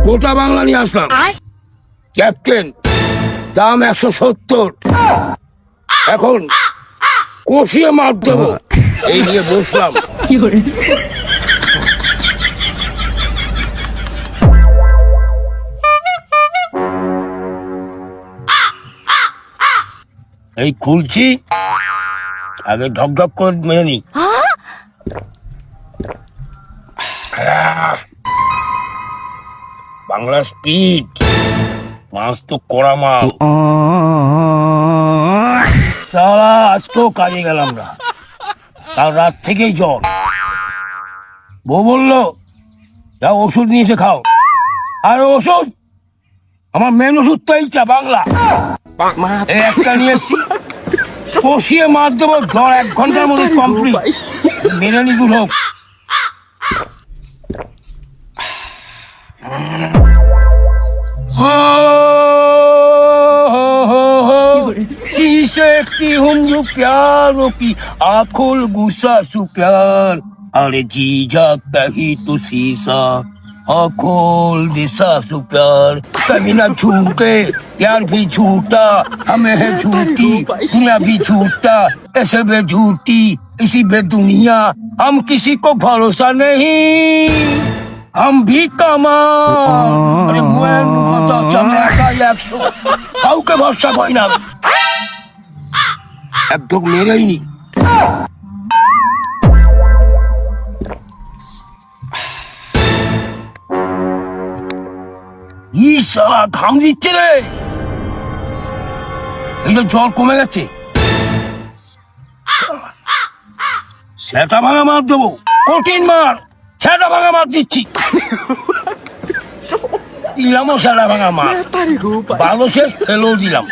গোটা বাংলা নিয়ে আসলাম। ক্যাপ্টেন, দাম 170। এখন কষিয়ে মার দেবো, এই নিয়ে বসলাম। এই খুলছি, আগে ঢকঢক করে মেনে নি। বাংলা স্পিড, মাছ তো কড়া মাল। সারা আজকেও কাজে গেলাম না, কাল রাত থেকেই জ্বর। বউ বললো যা ওষুধ নিয়ে এসে খাও। আর ওষুধ, আমার মেন ওষুধ তো এইটা বাংলা। এই একটা নিয়ে এসছি, কষিয়ে মার দেবো, জ্বর 1 ঘন্টার মধ্যে কমপ্লিট। মেরে নি দূর হোক। शीशे की हूँ जो प्यारों की आंखों गुस्सा सु प्यार। अरे जी जाता ही तो शीशा खोल दिशा सु प्यार। कभी ना झूठे प्यार भी झूठा, हमें है झूठी दुनिया भी झूठा। ऐसे बे झूठी इसी बे दुनिया, हम किसी को भरोसा नहीं, हम भी কামাল। আরে মুয়ের কথা জানে একাই 100, কাউকে ভরসা করি না। একদম মেরেই নি। শালা ঘাম দিচ্ছে রে। এই যে জ্বর কমে গেছে, সেটা ভাঙা মার দেবো, কঠিন মার। সেটা ভাঙা মার দিচ্ছি, দিলামও সেটা ভাঙা মার। ভালো শেষ ফেলেও দিলাম।